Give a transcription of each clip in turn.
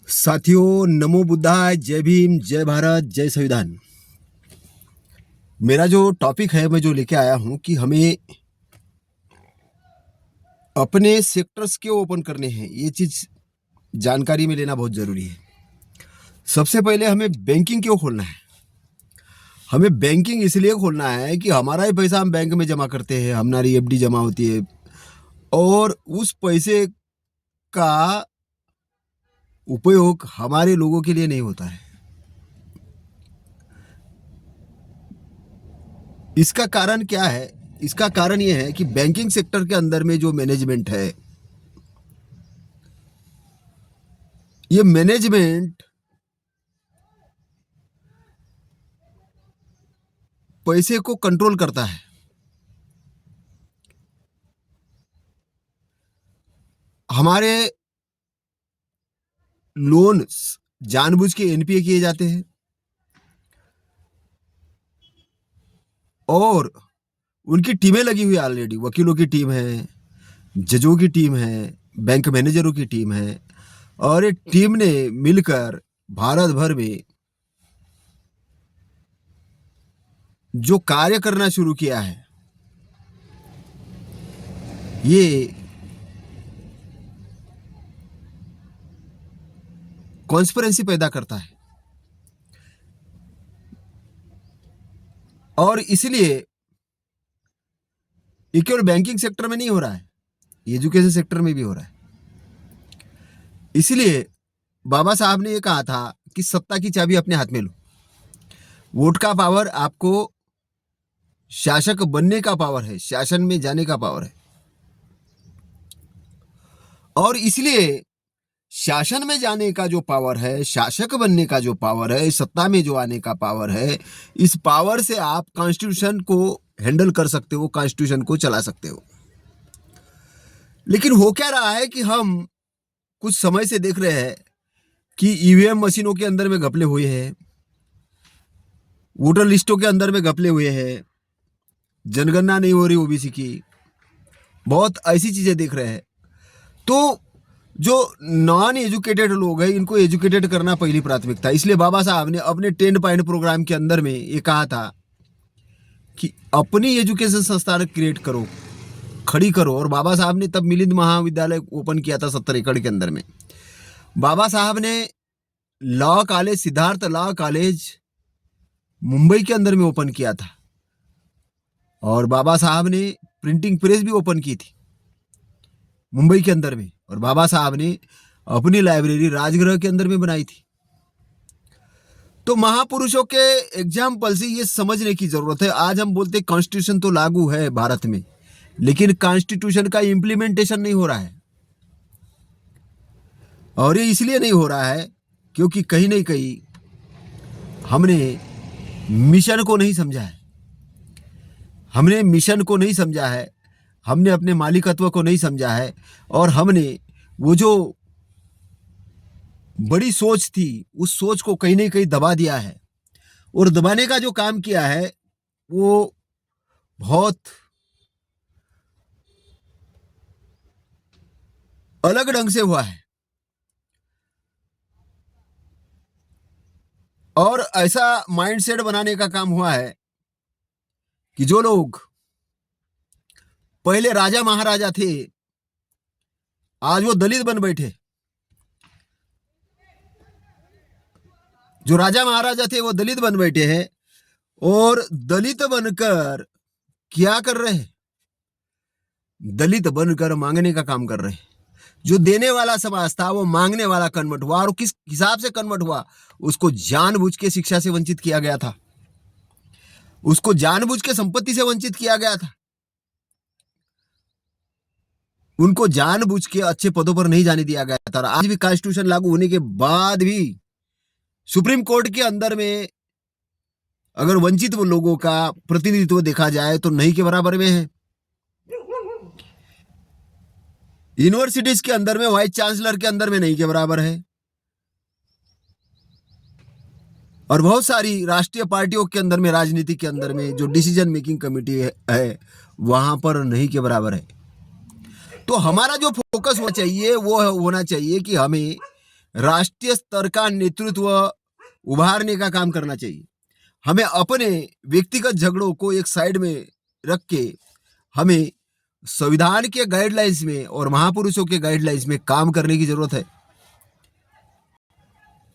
साथियों, नमो बुद्धाय, जय भीम, जय भारत, जय संविधान। मेरा जो टॉपिक है, मैं जो लेके आया हूं कि हमें अपने सेक्टर्स क्यों ओपन करने हैं, ये चीज जानकारी में लेना बहुत जरूरी है। सबसे पहले हमें बैंकिंग क्यों खोलना है। हमें बैंकिंग इसलिए खोलना है कि हमारा ही पैसा हम बैंक में जमा करते हैं, हमारी एफडी जमा होती है और उस पैसे का उपयोग हमारे लोगों के लिए नहीं होता है। इसका कारण क्या है? इसका कारण यह है कि बैंकिंग सेक्टर के अंदर में जो मैनेजमेंट है, ये मैनेजमेंट पैसे को कंट्रोल करता है। हमारे लोन जानबूझ के एनपीए किए जाते हैं और उनकी टीमें लगी हुई ऑलरेडी। वकीलों की टीम है, जजों की टीम है, बैंक मैनेजरों की टीम है और ये टीम ने मिलकर भारत भर में जो कार्य करना शुरू किया है, ये कॉन्स्पिरेसी पैदा करता है। और इसलिए ये केवल बैंकिंग सेक्टर में नहीं हो रहा है, एजुकेशन सेक्टर में भी हो रहा है। इसलिए बाबा साहब ने ये कहा था कि सत्ता की चाबी अपने हाथ में लो। वोट का पावर आपको शासक बनने का पावर है, शासन में जाने का पावर है। और इसलिए शासन में जाने का जो पावर है, शासक बनने का जो पावर है, सत्ता में जो आने का पावर है, इस पावर से आप कॉन्स्टिट्यूशन को हैंडल कर सकते हो, कॉन्स्टिट्यूशन को चला सकते हो। लेकिन हो क्या रहा है कि हम कुछ समय से देख रहे हैं कि ईवीएम मशीनों के अंदर में घपले हुए हैं, वोटर लिस्टों के अंदर में घपले हुए हैं, जनगणना नहीं हो रही ओबीसी की, बहुत ऐसी चीजें देख रहे हैं। तो जो नॉन एजुकेटेड लोग हैं, इनको एजुकेटेड करना पहली प्राथमिकता। इसलिए बाबा साहब ने अपने 10 पॉइंट प्रोग्राम के अंदर में ये कहा था कि अपनी एजुकेशन संस्थान क्रिएट करो, खड़ी करो। और बाबा साहब ने तब मिलिंद महाविद्यालय ओपन किया था 70 एकड़ के अंदर में। बाबा साहब ने law college, Siddharth law college Mumbai के अंदर में ओपन किया था। और बाबा साहब ने प्रिंटिंग प्रेस भी ओपन की थी मुंबई के अंदर में। और बाबा साहब ने अपनी लाइब्रेरी राजगृह के अंदर में बनाई थी। तो महापुरुषों के एग्जाम्पल से ये समझने की जरूरत है। आज हम बोलते कॉन्स्टिट्यूशन तो लागू है भारत में, लेकिन कॉन्स्टिट्यूशन का इम्प्लीमेंटेशन नहीं हो रहा है। और ये इसलिए नहीं हो रहा है क्योंकि कहीं ना कहीं हमने मिशन को नहीं समझा है। हमने मिशन को नहीं समझा है, हमने अपने मालिकत्व को नहीं समझा है, और हमने वो जो बड़ी सोच थी, उस सोच को कहीं ना कहीं दबा दिया है। और दबाने का जो काम किया है वो बहुत अलग ढंग से हुआ है। और ऐसा माइंडसेट बनाने का काम हुआ है कि जो लोग पहले राजा महाराजा थे, आज वो दलित बन बैठे। जो राजा महाराजा थे वो दलित बन बैठे हैं और दलित बनकर क्या कर रहे हैं? दलित बनकर मांगने का काम कर रहे हैं। जो देने वाला समाज था वो मांगने वाला कन्वर्ट हुआ। और किस हिसाब से कन्वर्ट हुआ? उसको जानबूझ के शिक्षा से वंचित किया गया था, उसको जानबूझ के संपत्ति से वंचित किया गया था, उनको जानबूझ के अच्छे पदों पर नहीं जाने दिया गया था। और आज भी कॉन्स्टिट्यूशन लागू होने के बाद भी सुप्रीम कोर्ट के अंदर में अगर वंचित लोगों का प्रतिनिधित्व देखा जाए तो नहीं के बराबर में है। यूनिवर्सिटीज के अंदर में वाइस चांसलर के अंदर में नहीं के बराबर है। और बहुत सारी राष्ट्रीय पार्टियों के अंदर में, राजनीति के अंदर में जो डिसीजन मेकिंग कमेटी है वहां पर नहीं के बराबर है। तो हमारा जो फोकस होना चाहिए वो होना चाहिए कि हमें राष्ट्रीय स्तर का नेतृत्व उभारने का काम करना चाहिए। हमें अपने व्यक्तिगत झगड़ों को एक साइड में रख के हमें संविधान के गाइडलाइंस में और महापुरुषों के गाइडलाइंस में काम करने की जरूरत है।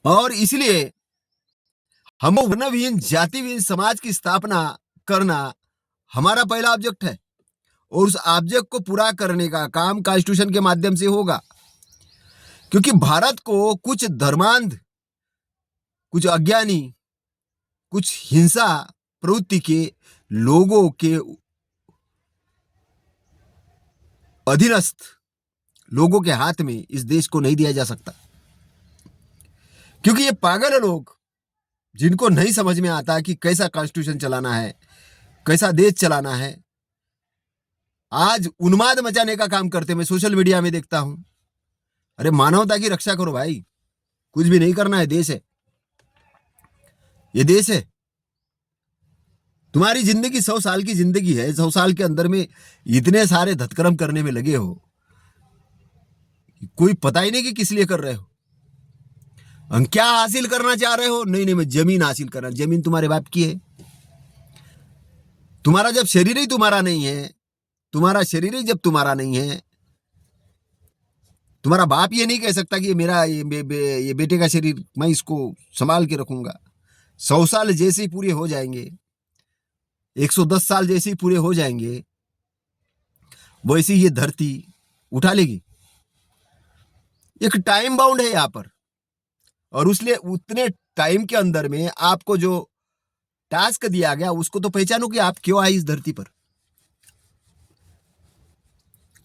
और इसलिए हम वर्णविहीन जातिविहीन समाज की स्थापना करना हमारा पहला ऑब्जेक्ट है, और उस ऑब्जेक्ट को पूरा करने का काम कॉन्स्टिट्यूशन के माध्यम से होगा। क्योंकि भारत को कुछ धर्मांध, कुछ अज्ञानी, कुछ हिंसा प्रवृत्ति के लोगों के अधीनस्थ लोगों के हाथ में इस देश को नहीं दिया जा सकता। क्योंकि ये पागल लोग, जिनको नहीं समझ में आता कि कैसा कॉन्स्टिट्यूशन चलाना है, कैसा देश चलाना है, आज उन्माद मचाने का काम करते मैं सोशल मीडिया में देखता हूं। अरे मानवता की रक्षा करो भाई, कुछ भी नहीं करना है। देश है, ये देश है। तुम्हारी जिंदगी 100 साल की जिंदगी है। 100 साल के अंदर में इतने सारे धतकर्म करने में लगे हो, कोई पता ही नहीं कि किस लिए कर रहे हो। हम क्या हासिल करना चाह रहे हो? नहीं, मैं जमीन हासिल करना। जमीन तुम्हारे बाप की है। तुम्हारा जब शरीर ही तुम्हारा नहीं है, तुम्हारा शरीर ही जब तुम्हारा नहीं है, तुम्हारा बाप ये नहीं कह सकता कि मेरा ये बेटे का शरीर मैं इसको संभाल के रखूंगा। 100 साल जैसे ही पूरे हो जाएंगे, 110 साल जैसे ही पूरे हो जाएंगे, वैसे ये धरती उठा लेगी। एक टाइम बाउंड है यहां पर, और उसलिए उतने टाइम के अंदर में आपको जो टास्क दिया गया उसको तो पहचानो कि आप क्यों आए इस धरती पर।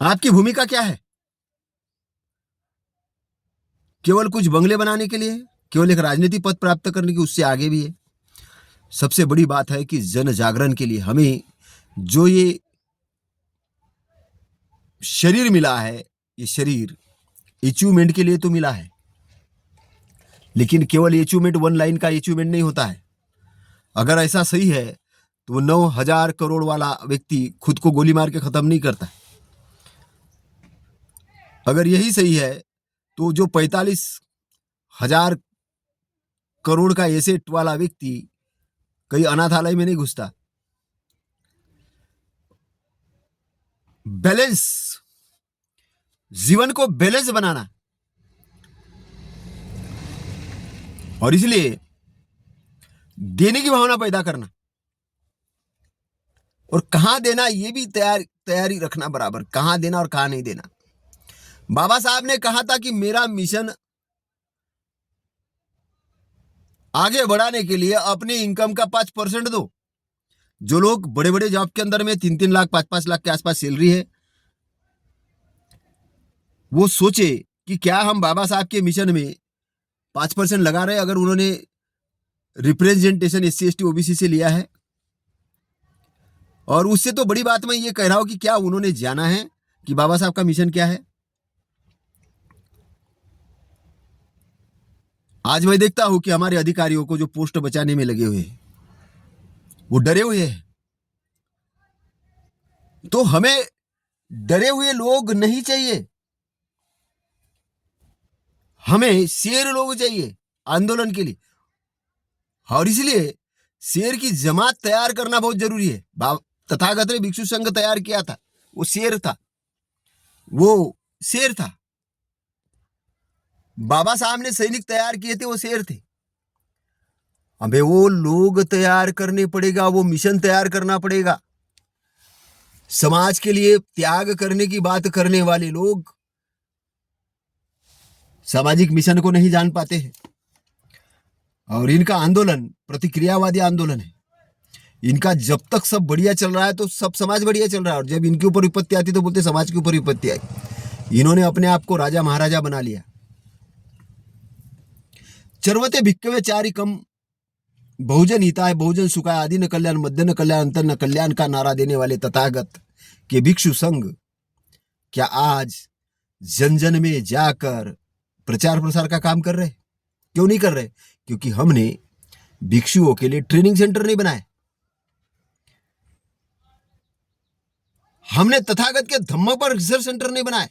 आपकी भूमिका क्या है? केवल कुछ बंगले बनाने के लिए, केवल एक राजनीतिक पद प्राप्त करने की? उससे आगे भी है। सबसे बड़ी बात है कि जन जागरण के लिए हमें जो ये शरीर मिला है, ये शरीर अचीवमेंट के लिए तो मिला है, लेकिन केवल अचीवमेंट वन लाइन का अचीवमेंट नहीं होता है। अगर ऐसा सही है तो वो 9,000 करोड़ वाला व्यक्ति खुद को गोली मार के खत्म नहीं करता। अगर यही सही है तो जो 45,000 करोड़ का एसेट वाला व्यक्ति कहीं अनाथालय में नहीं घुसता। बैलेंस, जीवन को बैलेंस बनाना, और इसलिए देने की भावना पैदा करना, और कहां देना ये भी तैयारी रखना बराबर, कहां देना और कहां नहीं देना। बाबा साहब ने कहा था कि मेरा मिशन आगे बढ़ाने के लिए अपने इनकम का 5% दो। जो लोग बड़े बड़े जॉब के अंदर में 3-3 लाख 5-5 लाख के आसपास सैलरी है, वो सोचे कि क्या हम बाबा साहब के मिशन में 5% लगा रहे। अगर उन्होंने रिप्रेजेंटेशन SC ST OBC से लिया है, और उससे तो बड़ी बात मैं ये कह रहा हूं कि क्या उन्होंने जाना है कि बाबा साहब का मिशन क्या है। आज मैं देखता हूं कि हमारे अधिकारियों को जो पोस्ट बचाने में लगे हुए हैं, वो डरे हुए हैं। तो हमें डरे हुए लोग नहीं चाहिए, हमें शेर लोग चाहिए आंदोलन के लिए। और इसलिए शेर की जमात तैयार करना बहुत जरूरी है। तथागत ने भिक्षु संघ तैयार किया था, वो शेर था, वो शेर था। बाबा साहब ने सैनिक तैयार किए थे, वो शेर थे। हमें वो लोग तैयार करने पड़ेगा, वो मिशन तैयार करना पड़ेगा। समाज के लिए त्याग करने की बात करने वाले लोग सामाजिक मिशन को नहीं जान पाते हैं, और इनका आंदोलन प्रतिक्रियावादी आंदोलन है। इनका जब तक सब बढ़िया चल रहा है तो सब समाज बढ़िया चल रहा है, और जब इनके ऊपर विपत्ति आती तो बोलते समाज के ऊपर विपत्ति आई। इन्होंने अपने आप को राजा महाराजा बना लिया। चरवते भिक्कवे चारि कम, बहुजन हिताय बहुजन सुखाय, आदि न कल्याण मध्य न कल्याण अंतर न कल्याण का नारा देने वाले तथागत के भिक्षु संघ क्या आज जन जन में जाकर प्रचार प्रसार का काम कर रहे? क्यों नहीं कर रहे? क्योंकि हमने भिक्षुओं के लिए ट्रेनिंग सेंटर नहीं बनाए, हमने तथागत के धम्म पर रिसर्च सेंटर नहीं बनाए,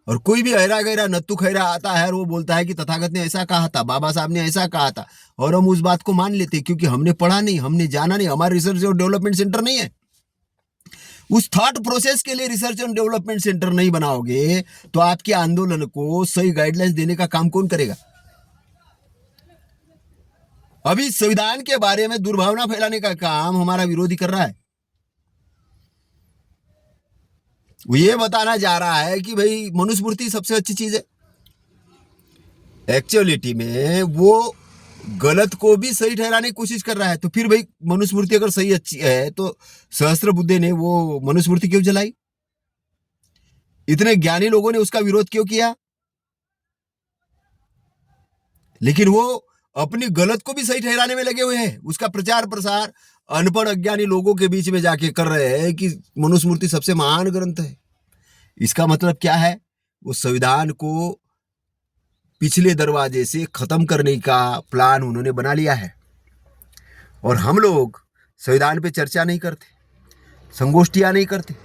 और कोई भी अहरा गहरा नत्तू खैरा आता है और वो बोलता है कि तथागत ने ऐसा कहा था, बाबा साहब ने ऐसा कहा था, और हम उस बात को मान लेते क्योंकि हमने पढ़ा नहीं, हमने जाना नहीं, हमारा रिसर्च और डेवलपमेंट सेंटर नहीं है। उस थॉट प्रोसेस के लिए रिसर्च एंड डेवलपमेंट सेंटर नहीं बनाओगे तो आपके आंदोलन को सही गाइडलाइंस देने का काम कौन करेगा? अभी संविधान के बारे में दुर्भावना फैलाने का काम हमारा विरोधी कर रहा है। वो ये बताना जा रहा है कि भाई मनुस्मृति सबसे अच्छी चीज है। एक्चुअलिटी में वो गलत को भी सही ठहराने की कोशिश कर रहा है। तो फिर भाई मनुस्मृति अगर सही अच्छी है तो सहस्त्रबुद्धे ने वो मनुस्मृति क्यों जलाई? इतने ज्ञानी लोगों ने उसका विरोध क्यों किया? लेकिन वो अपनी गलत को भी सही ठहराने में लगे हुए हैं। उसका प्रचार प्रसार अनपढ़ अज्ञानी लोगों के बीच में जाके कर रहे हैं कि मनुस्मृति सबसे महान ग्रंथ है। इसका मतलब क्या है? वो संविधान को पिछले दरवाजे से खत्म करने का प्लान उन्होंने बना लिया है। और हम लोग संविधान पे चर्चा नहीं करते, संगोष्ठियां नहीं करते,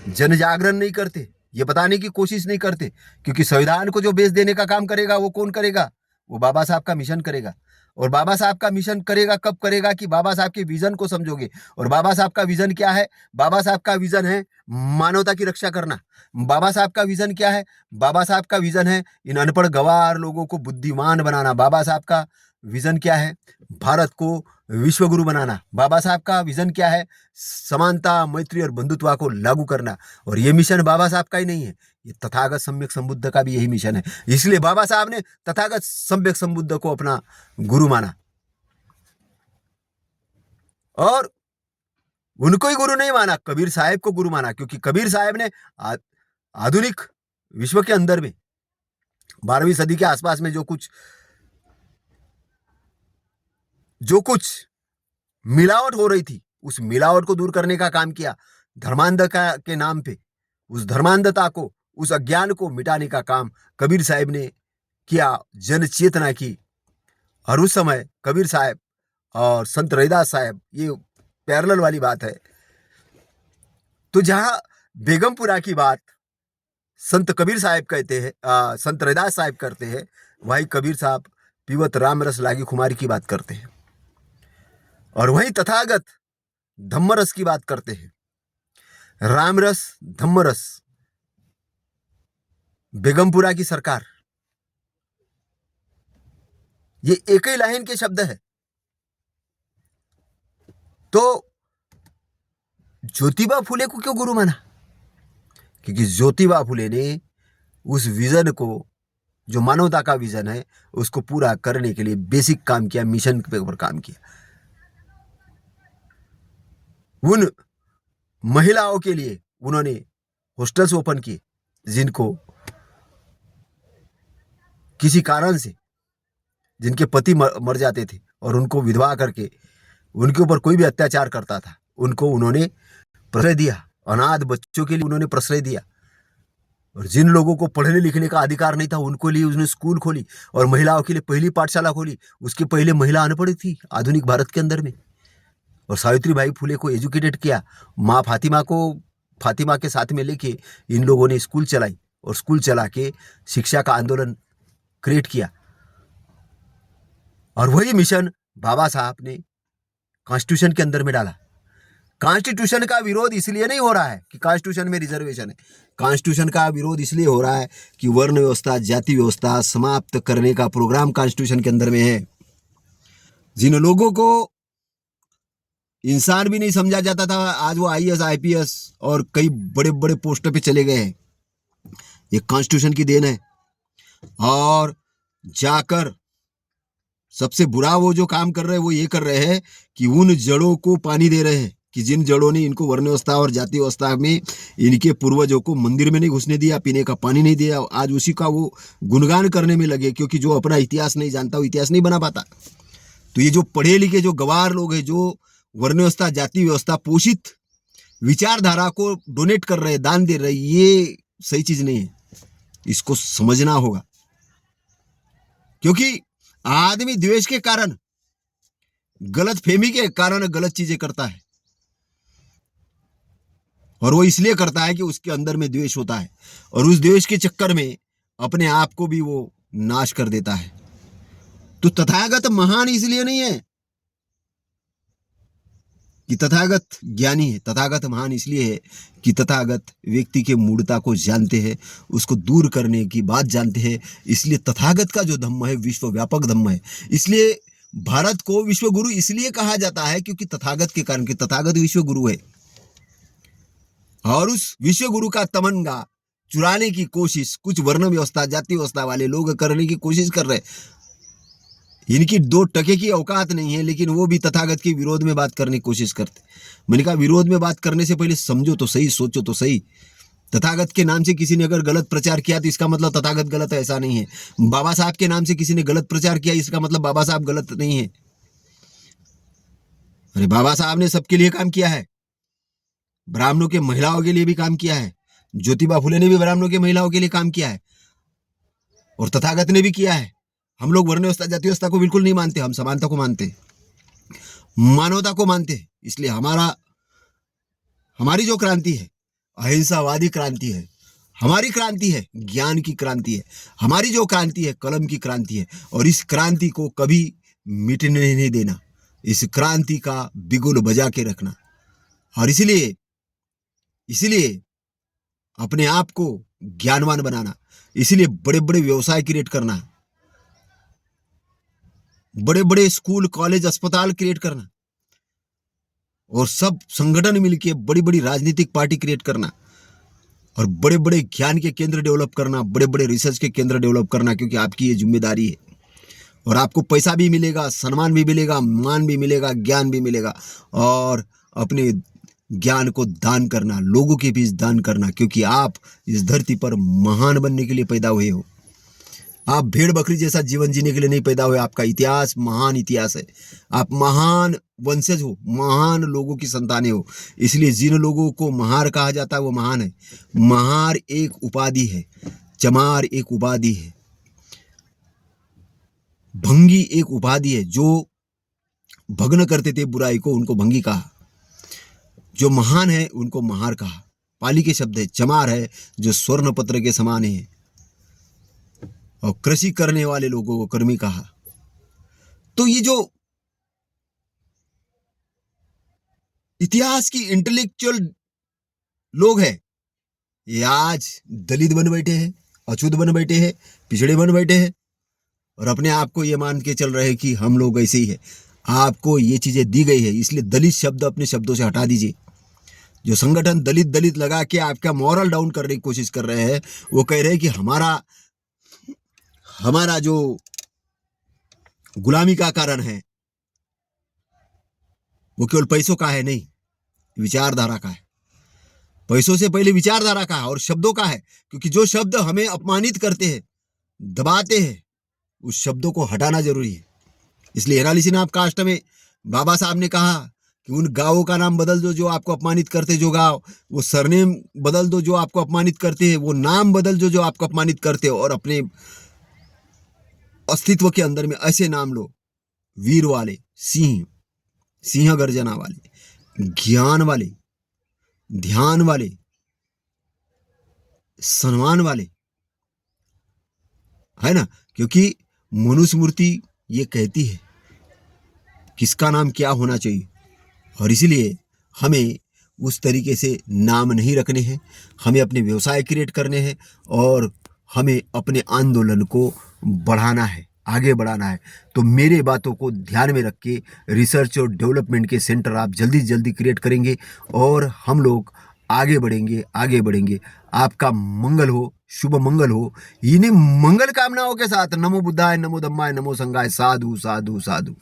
जन जागरण नहीं करते, ये बताने की कोशिश नहीं करते, क्योंकि संविधान को जो बेच देने का काम करेगा वो कौन करेगा? वो बाबा साहब का मिशन करेगा। और बाबा साहब का मिशन करेगा कब करेगा? कि बाबा साहब के विजन को समझोगे। और बाबा साहब का विजन क्या है? बाबा साहब का विजन है मानवता की रक्षा करना। बाबा साहब का विजन क्या है? बाबा साहब का विजन है इन अनपढ़ गवार लोगों को बुद्धिमान बनाना। बाबा साहब का विजन क्या है? भारत को विश्वगुरु बनाना। बाबा साहब का विजन क्या है? समानता, मैत्री और बंधुत्व को लागू करना। और ये मिशन बाबा साहब का ही नहीं है, ये तथागत सम्यक संबुद्ध का भी यही मिशन है। इसलिए बाबा साहब ने तथागत सम्यक संबुद्ध को अपना गुरु माना और उनको ही गुरु नहीं माना, कबीर साहब को गुरु माना। क्योंकि कबीर साहब ने आधुनिक विश्व के अंदर में 12वीं सदी के आसपास में जो कुछ मिलावट हो रही थी, उस मिलावट को दूर करने का काम किया। धर्मांधता के नाम पे उस धर्मांधता को, उस अज्ञान को मिटाने का काम कबीर साहब ने किया, जन चेतना की। और उस समय कबीर साहब और संत रैदास साहब, ये पैरेलल वाली बात है। तो जहां बेगमपुरा की बात संत कबीर साहब कहते हैं, संत रैदास साहब करते हैं, वही कबीर साहब पीवत राम रस लागी खुमारी की बात करते हैं। और वही तथागत धम्मरस की बात करते हैं। रामरस, धम्मरस, बेगमपुरा की सरकार, ये एक ही लाइन के शब्द है। तो ज्योतिबा फुले को क्यों गुरु माना? क्योंकि ज्योतिबा फुले ने उस विजन को, जो मानवता का विजन है, उसको पूरा करने के लिए बेसिक काम किया, मिशन पे ऊपर काम किया। उन महिलाओं के लिए उन्होंने हॉस्टल्स ओपन किए जिनको किसी कारण से, जिनके पति मर जाते थे और उनको विधवा करके उनके ऊपर कोई भी अत्याचार करता था, उनको उन्होंने प्रश्रय दिया। अनाथ बच्चों के लिए उन्होंने प्रश्रय दिया। और जिन लोगों को पढ़ने लिखने का अधिकार नहीं था उनको लिए उसने स्कूल खोली और महिलाओं के लिए पहली पाठशाला खोली। उसके पहले महिला अनपढ़ थी आधुनिक भारत के अंदर में। और सावित्रीबाई फुले को एजुकेटेड किया। माँ फातिमा के साथ में लेके इन लोगों ने स्कूल चलाई और स्कूल चला के शिक्षा का आंदोलन क्रिएट किया। और वही मिशन बाबा साहब ने कॉन्स्टिट्यूशन के अंदर में डाला। कॉन्स्टिट्यूशन का विरोध इसलिए नहीं हो रहा है कि कॉन्स्टिट्यूशन में रिजर्वेशन है। कॉन्स्टिट्यूशन का विरोध इसलिए हो रहा है कि वर्ण व्यवस्था, जाति व्यवस्था समाप्त करने का प्रोग्राम कॉन्स्टिट्यूशन के अंदर में है। जिन लोगों को इंसान भी नहीं समझा जाता था, आज वो IAS IPS और कई बड़े बड़े पोस्टों पे चले गए हैं। ये कॉन्स्टिट्यूशन की देन है। और जाकर सबसे बुरा वो जो काम कर रहे हैं वो ये कर रहे हैं कि उन जड़ों को पानी दे रहे हैं कि जिन जड़ों ने इनको वर्ण व्यवस्था और जाति व्यवस्था में इनके पूर्वजों को मंदिर में नहीं घुसने दिया, पीने का पानी नहीं दिया, आज उसी का वो गुणगान करने में लगे। क्योंकि जो अपना इतिहास नहीं जानता वो इतिहास नहीं बना पाता। तो ये जो पढ़े लिखे जो गवार लोग हैं, जो वर्ण व्यवस्था, जाति व्यवस्था पोषित विचारधारा को डोनेट कर रहे, दान दे रहे, ये सही चीज नहीं है। इसको समझना होगा। क्योंकि आदमी द्वेष के कारण, गलत फहमी के कारण गलत चीजें करता है। और वो इसलिए करता है कि उसके अंदर में द्वेष होता है, और उस द्वेष के चक्कर में अपने आप को भी वो नाश कर देता है। तो तथागत महान इसलिए नहीं है कि तथागत ज्ञानी है, तथागत महान इसलिए है कि तथागत व्यक्ति के मूढ़ता को जानते हैं, उसको दूर करने की बात जानते हैं। इसलिए तथागत का जो धम्म है विश्वव्यापक धम्म है। इसलिए भारत को विश्व गुरु इसलिए कहा जाता है क्योंकि तथागत के कारण, कि तथागत विश्व गुरु है। और उस विश्व गुरु का तमन्ना चुराने की कोशिश कुछ वर्ण व्यवस्था, जाति व्यवस्था वाले लोग करने की कोशिश कर रहे। इनकी 2 टके की औकात नहीं है, लेकिन वो भी तथागत के विरोध में बात करने की कोशिश करते। मैंने कहा विरोध में बात करने से पहले समझो तो सही, सोचो तो सही। तथागत के नाम से किसी ने अगर गलत प्रचार किया तो इसका मतलब तथागत गलत है, ऐसा नहीं है। बाबा साहब के नाम से किसी ने गलत प्रचार किया, इसका मतलब बाबा साहब गलत नहीं है। अरे बाबा साहब ने सबके लिए काम किया है, ब्राह्मणों के महिलाओं के लिए भी काम किया है। ज्योतिबा फुले ने भी ब्राह्मणों के महिलाओं के लिए काम किया है, और तथागत ने भी किया है। हम लोग वर्ण व्यवस्था, जाति व्यवस्था को बिल्कुल नहीं मानते, हम समानता को मानते, मानवता को मानते। इसलिए हमारी जो क्रांति है अहिंसावादी क्रांति है, हमारी क्रांति है ज्ञान की क्रांति है, हमारी जो क्रांति है कलम की क्रांति है। और इस क्रांति को कभी मिटने नहीं देना, इस क्रांति का बिगुल बजा के रखना। और इसलिए अपने आप को ज्ञानवान बनाना, इसलिए बड़े बड़े व्यवसाय क्रिएट करना, बड़े बड़े स्कूल कॉलेज अस्पताल क्रिएट करना, और सब संगठन मिलके बड़ी बड़ी राजनीतिक पार्टी क्रिएट करना, और बड़े बड़े ज्ञान के केंद्र डेवलप करना, बड़े बड़े रिसर्च के केंद्र डेवलप करना, क्योंकि आपकी ये जिम्मेदारी है। और आपको पैसा भी मिलेगा, सम्मान भी मिलेगा, मान भी मिलेगा, ज्ञान भी मिलेगा। और अपने ज्ञान को दान करना, लोगों के बीच दान करना, क्योंकि आप इस धरती पर महान बनने के लिए पैदा हुए हो। आप भेड़ बकरी जैसा जीवन जीने के लिए नहीं पैदा हुए। आपका इतिहास महान इतिहास है, आप महान वंशज हो, महान लोगों की संतानें हो। इसलिए जिन लोगों को महार कहा जाता है वो महान है। महार एक उपाधि है, चमार एक उपाधि है, भंगी एक उपाधि है। जो भग्न करते थे बुराई को उनको भंगी कहा, जो महान है उनको महार कहा। पाली के शब्द है। चमार है जो स्वर्ण पत्र के समान है, और कृषि करने वाले लोगों को कर्मी कहा। तो ये जो इतिहास की इंटेलेक्चुअल लोग हैं, ये आज दलित बन बैठे हैं, अछूत बन बैठे हैं, पिछड़े बन बैठे हैं, और अपने आप को ये मान के चल रहे हैं कि हम लोग ऐसे ही है। आपको ये चीजें दी गई है, इसलिए दलित शब्द अपने शब्दों से हटा दीजिए। जो संगठन दलित दलित लगा के आपका मॉरल डाउन करने की कोशिश कर रहे हैं, वो कह रहे हैं कि हमारा जो गुलामी का कारण है वो केवल पैसों का है, नहीं, विचारधारा का है। पैसों से पहले विचारधारा का है और शब्दों का है, क्योंकि जो शब्द हमें अपमानित करते हैं, दबाते हैं, उस शब्दों को हटाना जरूरी है। इसलिए एनालिसिस ऑफ कास्ट में बाबा साहब ने कहा कि उन गांवों का नाम बदल दो जो आपको अपमानित करते, जो गांव, वो सरनेम बदल दो जो आपको अपमानित करते हैं, वो नाम बदल दो जो आपको अपमानित करते हो, और अपने अस्तित्व के अंदर में ऐसे नाम लो, वीर वाले, सिंह गर्जना वाले, ज्ञान वाले, ध्यान वाले, सम्मान वाले, है ना। क्योंकि मनुस्मृति ये कहती है किसका नाम क्या होना चाहिए, और इसीलिए हमें उस तरीके से नाम नहीं रखने हैं। हमें अपने व्यवसाय क्रिएट करने हैं, और हमें अपने आंदोलन को बढ़ाना है, आगे बढ़ाना है। तो मेरे बातों को ध्यान में रख के रिसर्च और डेवलपमेंट के सेंटर आप जल्दी से जल्दी क्रिएट करेंगे, और हम लोग आगे बढ़ेंगे। आपका मंगल हो, शुभ मंगल हो। इन्हीं मंगल कामनाओं के साथ नमो बुद्धाय, नमो धम्माय, नमो संघाय। साधु साधु साधु।